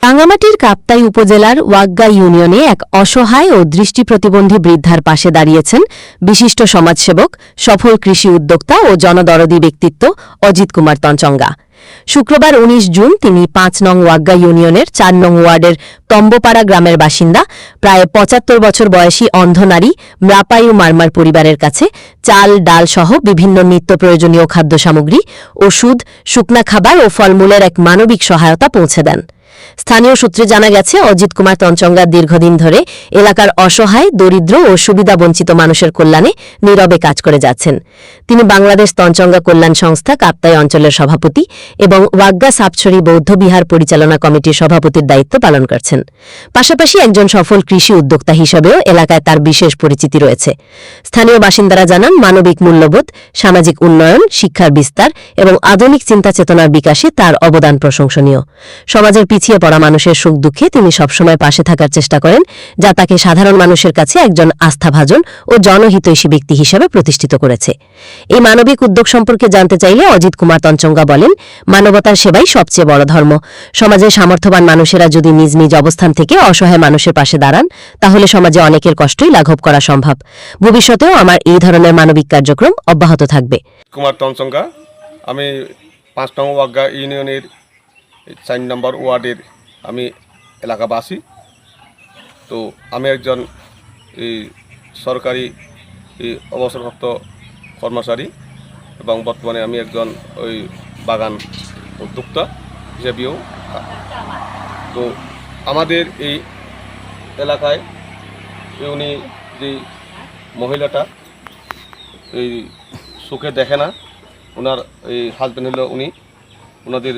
রাঙ্গামাটির কাপ্তাই উপজেলার ওয়াগ্গা ইউনিয়নে এক অসহায় ও দৃষ্টি প্রতিবন্ধী বৃদ্ধার পাশে দাঁড়িয়েছেন বিশিষ্ট সমাজসেবক, সফল কৃষি উদ্যোক্তা ও জনদরদী ব্যক্তিত্ব অজিত কুমার তঞ্চঙ্গা। শুক্রবার ১৯ জুন তিনি ৫ নং ওয়াগ্গা ইউনিয়নের ৪ নং ওয়ার্ডের তম্বপাড়া গ্রামের বাসিন্দা প্রায় ৭৫ বছর বয়সী অন্ধ নারী মৃপায়ু মারমার পরিবারের কাছে চাল, ডাল সহ বিভিন্ন নিত্য প্রয়োজনীয় খাদ্য সামগ্রী, ওষুধ, শুকনা খাবার ও ফলমূলের এক মানবিক সহায়তা পৌঁছে দেন। স্থানীয় সূত্রে জানা গেছে, অজিত কুমার তঞ্চঙ্গা দীর্ঘদিন ধরে এলাকার অসহায়, দরিদ্র ও সুবিধাবঞ্চিত মানুষের কল্যাণে নীরবে কাজ করে যাচ্ছেন। তিনি বাংলাদেশ তঞ্চঙ্গা কল্যাণ সংস্থা কাপ্তাই অঞ্চলের সভাপতি এবং ওয়াগ্গা সাপছড়ি বৌদ্ধ বিহার পরিচালনা কমিটির সভাপতির দায়িত্ব পালন করছেন। পাশাপাশি একজন সফল কৃষি উদ্যোক্তা হিসেবেও এলাকায় তার বিশেষ পরিচিতি রয়েছে। স্থানীয় বাসিন্দারা জানান, মানবিক মূল্যবোধ, সামাজিক উন্নয়ন, শিক্ষার বিস্তার এবং আধুনিক চিন্তা চেতনার বিকাশে তার অবদান প্রশংসনীয়। সমাজের পিছিয়ে পড়া মানুষের সুখ দুঃখে তিনি সবসময় পাশে থাকার চেষ্টা করেন, যা তাকে সাধারণ মানুষের কাছে একজন আস্থাভাজন ও জনহিতৈষী ব্যক্তি হিসেবে প্রতিষ্ঠিত করেছে। এই মানবিক উদ্যোগ সম্পর্কে জানতে চাইলে অজিত কুমার তঞ্চঙ্গা বলেন, মানবতার সেবাই সবচেয়ে বড় ধর্ম। সমাজের সামর্থ্যবান মানুষেরা যদি নিজ নিজ অবস্থান থেকে অসহায় মানুষের পাশে দাঁড়ান, তাহলে সমাজে অনেকের কষ্টই লাঘব করা সম্ভব। ভবিষ্যতেও আমার এই ধরনের মানবিক কার্যক্রম অব্যাহত থাকবে। কুমার তঞ্চঙ্গা, আমি ৫ নং ওয়াগ্গা ইউনিয়নের ৪ নম্বর ওয়ার্ডের আমি এলাকাবাসী। তো আমি একজন সরকারি অবসরপ্রাপ্ত কর্মচারী এবং বর্তমানে আমি একজন বাগান উদ্যোক্তা হিসেবেও। তো আমাদের এই এলাকায় উনি যে মহিলাটা চোখে দেখে না, ওনার হাজবেন্ড হলো ওনাদের।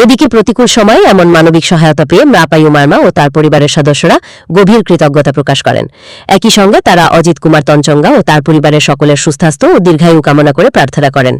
এদিকে প্রতিকূল সময়ে এমন মানবিক সহায়তা পেয়ে মৃপায়ু মারমা ও তার পরিবারের সদস্যরা গভীর কৃতজ্ঞতা প্রকাশ করেন। একই সঙ্গে তারা অজিত কুমার তঞ্চঙ্গা ও তার পরিবারের সকলের সুস্বাস্থ্য ও দীর্ঘায়ু কামনা করে প্রার্থনা করেন।